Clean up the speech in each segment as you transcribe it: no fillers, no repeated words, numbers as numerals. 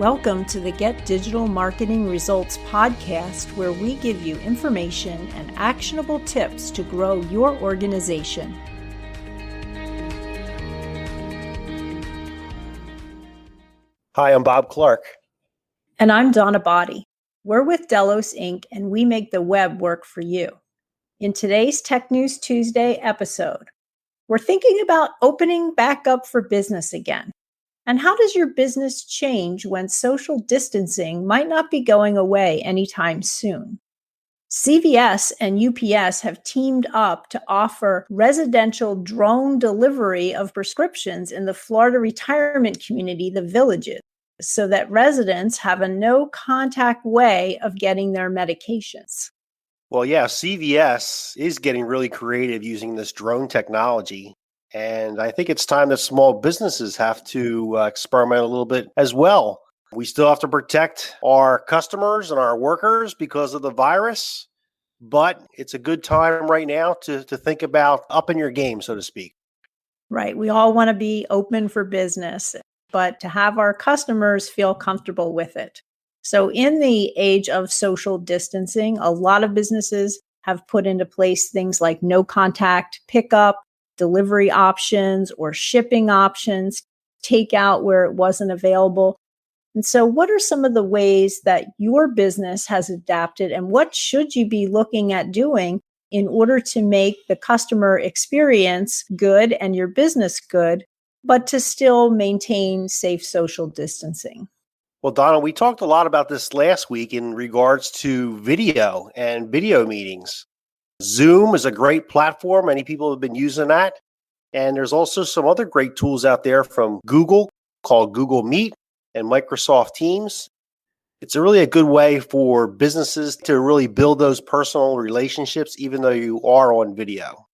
Welcome to the Get Digital Marketing Results podcast, where we give you information and actionable tips to grow your organization. Hi, I'm Bob Clark. And I'm Donna Botti. We're with Delos Inc., and we make the web work for you. In today's Tech News Tuesday episode, we're thinking about opening back up for business again. And how does your business change when social distancing might not be going away anytime soon? CVS and UPS have teamed up to offer residential drone delivery of prescriptions in the Florida retirement community, the Villages, so that residents have a no-contact way of getting their medications. Well, yeah, CVS is getting really creative using this drone technology. And I think it's time that small businesses have to experiment a little bit as well. We still have to protect our customers and our workers because of the virus, but it's a good time right now to think about upping your game, so to speak. Right. We all want to be open for business, but to have our customers feel comfortable with it. So in the age of social distancing, a lot of businesses have put into place things like no contact pickup, delivery options or shipping options, takeout where it wasn't available. And so what are some of the ways that your business has adapted, and what should you be looking at doing in order to make the customer experience good and your business good, but to still maintain safe social distancing? Well, Donna, we talked a lot about this last week in regards to video and video meetings. Zoom is a great platform. Many people have been using that. And there's also some other great tools out there from Google called Google Meet and Microsoft Teams. It's really a good way for businesses to really build those personal relationships, even though you are on video.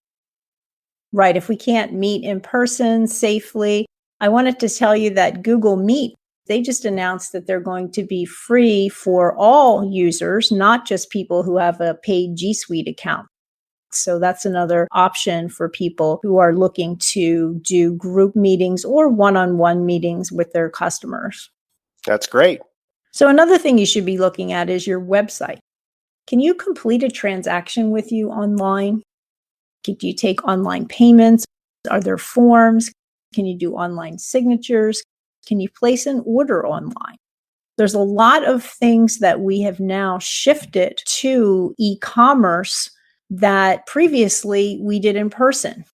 Right. If we can't meet in person safely, I wanted to tell you that Google Meet, they just announced that they're going to be free for all users, not just people who have a paid G Suite account. So that's another option for people who are looking to do group meetings or one-on-one meetings with their customers. That's great. So another thing you should be looking at is your website. Can you complete a transaction with you online? Do you take online payments? Are there forms? Can you do online signatures? Can you place an order online? There's a lot of things that we have now shifted to e-commerce that previously we did in person.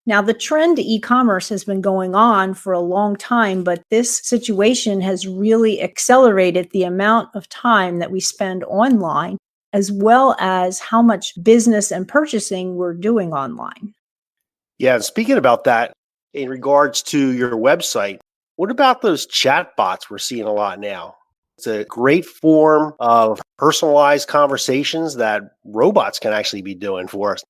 Now, the trend to e-commerce has been going on for a long time, but this situation has really accelerated the amount of time that we spend online, as well as how much business and purchasing we're doing online. Yeah, and speaking about that, in regards to your website, what about those chatbots we're seeing a lot now? It's a great form of personalized conversations that robots can actually be doing for us.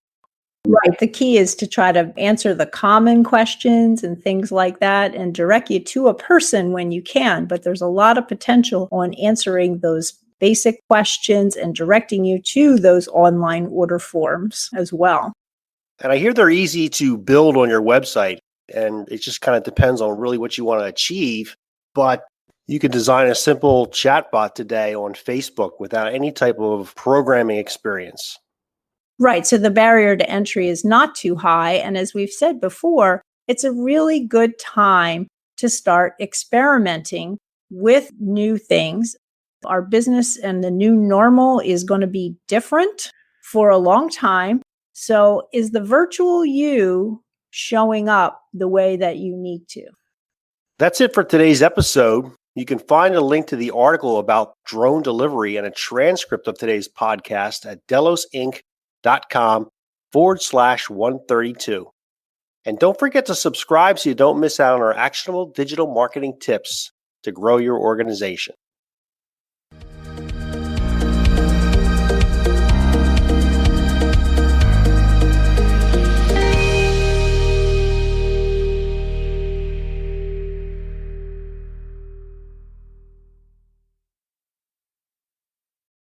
Right. The key is to try to answer the common questions and things like that and direct you to a person when you can. But there's a lot of potential on answering those basic questions and directing you to those online order forms as well. And I hear they're easy to build on your website, and it just kind of depends on really what you want to achieve. But you could design a simple chatbot today on Facebook without any type of programming experience. Right. So the barrier to entry is not too high. And as we've said before, it's a really good time to start experimenting with new things. Our business and the new normal is going to be different for a long time. So is the virtual you showing up the way that you need to? That's it for today's episode. You can find a link to the article about drone delivery and a transcript of today's podcast at delosinc.com/132. And don't forget to subscribe so you don't miss out on our actionable digital marketing tips to grow your organization.